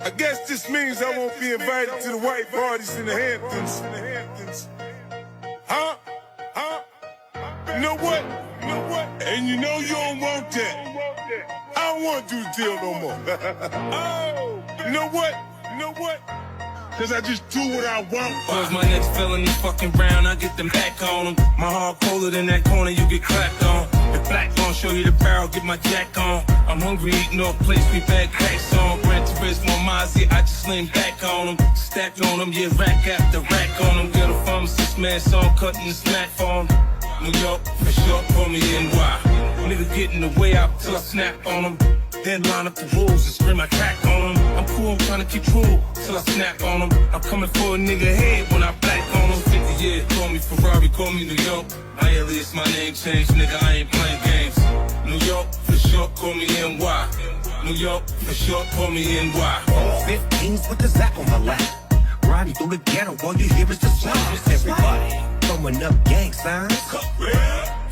I guess this means I won't be invited to the white parties in the Hamptons. Huh? You know what? And you know you don't want that. I don't want to do the deal no more. Oh, you know what? Cause I just do what I want. Cause my next felony fucking round, I get them back on them. My heart colder than that corner, you get clapped on. The black gon' show you the barrel, get my jack on. I'm hungry, eating off plates, we bad cracks on. Gran Turismo Mazzy, I just lean back on them. Stack on them, yeah, rack after rack on them. Get a pharmacist, man, song cutting the smack for 'em. New York, for short, call me NY. Nigga getting the way out till I snap on them. Then line up the rules and scream my crack on them. I'm cool, I'm trying to keep true till I snap on them. I'm coming for a nigga head when I black on them. 50 years, call me Ferrari, call me New York. My alias, my name changed, nigga, I ain't playing games. New York, for short, call me NY. New York, for short, call me NY. 15s with the zap on my lap. Riding through the ghetto, all you hear is the sounds. Everybody throwing up gang signs.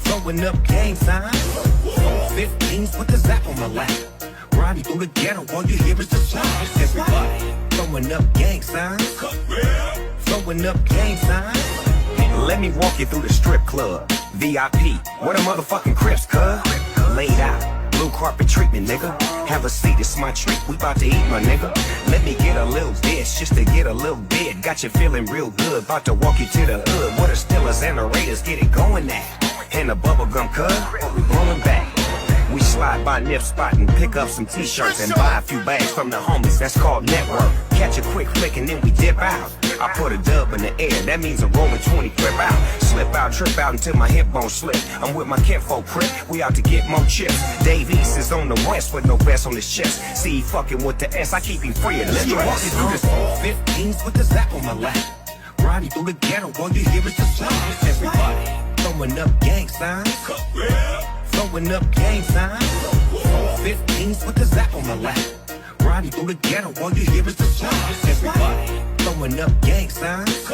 Throwing up gang signs. 15s with the zap on my lap. Riding through the ghetto, all you hear is the sounds. Everybody throwing up gang signs. Throwing up gang signs. Let me walk you through the strip club. VIP, what a motherfucking Crips, cuz. Laid out, blue carpet treatment, nigga. Have a seat, it's my treat, we bout to eat, my nigga. Let me get a little dish, just to get a little bit. Got you feeling real good, about to walk you to the hood. Where the Steelers and the Raiders get it going at. And the bubblegum cuz, we blowing back. We slide by Nip Spot and pick up some t-shirts and buy a few bags from the homies, that's called network. Catch a quick flick and then we dip out. I put a dub in the air, that means a rolling 20 flip out. Slip out, trip out until my hip bone slip. I'm with my kinfolk crip, we out to get more chips. Dave East is on the west with no vest on his chest. See he fucking with the S, I keep him free of the stress. Walking through this 15s with the zap on my lap. Riding through the ghetto, all you hear is the sounds. Everybody throwing up gang signs. Throwing up gang signs. 15s with the zap on my lap. Riding through the ghetto, all you hear is the sounds. Everybody throwing up gang signs.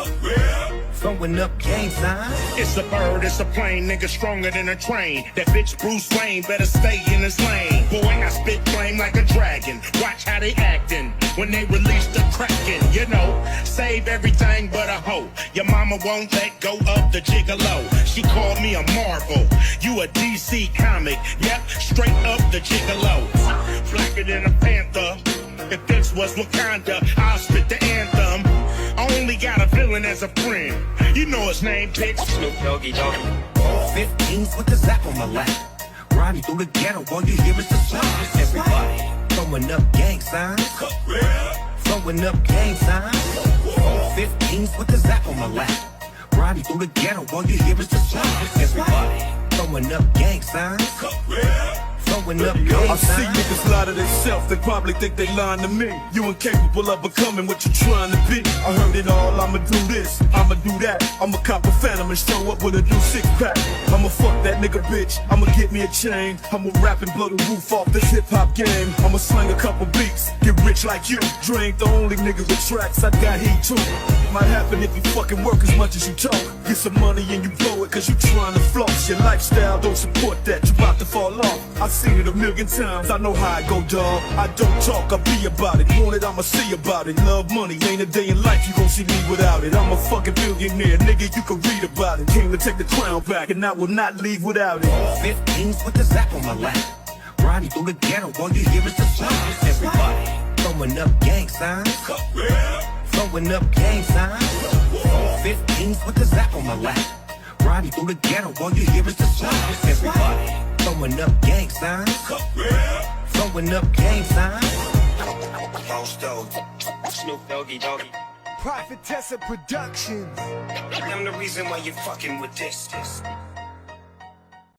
Throwing up gang signs. It's a bird, it's a plane, nigga stronger than a train. That bitch Bruce Wayne better stay in his lane. Boy, I spit flame like a dragon. Watch how they actin' when they release the Kraken. You know, save everything but a hoe. Your mama won't let go of the gigolo. She called me a marvel. You a DC comic. Yep, straight up the gigolo. Blacker than a panther. If this was Wakanda, I'll spit the anthem. I only got a villain as a friend. You know his name, bitch. Snoop Doggy Doggy. 15s with the zap on my lap. Riding through the ghetto, all you hear is the sounds. Everybody throwing up gang signs. Throwing up gang signs. 15s with the zap on my lap. Riding through the ghetto, all you hear is the sounds. Everybody throwing up gang signs. Throwing up gang I see signs. niggas lie to themselves, they probably think they lying to me. You incapable of becoming what you trying to be. I heard it all, I'ma do this, I'ma do that. I'ma cop a phantom and show up with a new six pack. I'ma fuck that nigga bitch, I'ma get me a chain. I'ma rap and blow the roof off this hip hop game. I'ma sling a couple beats, get rich like you. Dre ain't the only nigga with tracks, I got heat too. Might happen if you fucking work as much as you talk. Get some money and you blow it cause you trying to floss. Your lifestyle don't support that, you about to fall off. I've seen it a million times, I know how it go, dawg. I don't talk, I be about it. Want it, I'ma see about it. Love money, ain't a day in life you gon' see me without it. I'm a fucking billionaire, nigga, you can read about it. Came to take the crown back and I will not leave without it. 15s with the zap on my lap. Riding through the ghetto, all you hear is the sounds. Everybody throwing up gang signs. Throwing up gang signs. 15s with the zap on my lap. Riding through the ghetto, all you hear is the sounds. Everybody throwing up gang signs. Throwing up gang signs. Boss Dog, Snoop Doggy Doggy. Prophetessa Productions. I'm the reason why you're fucking with this.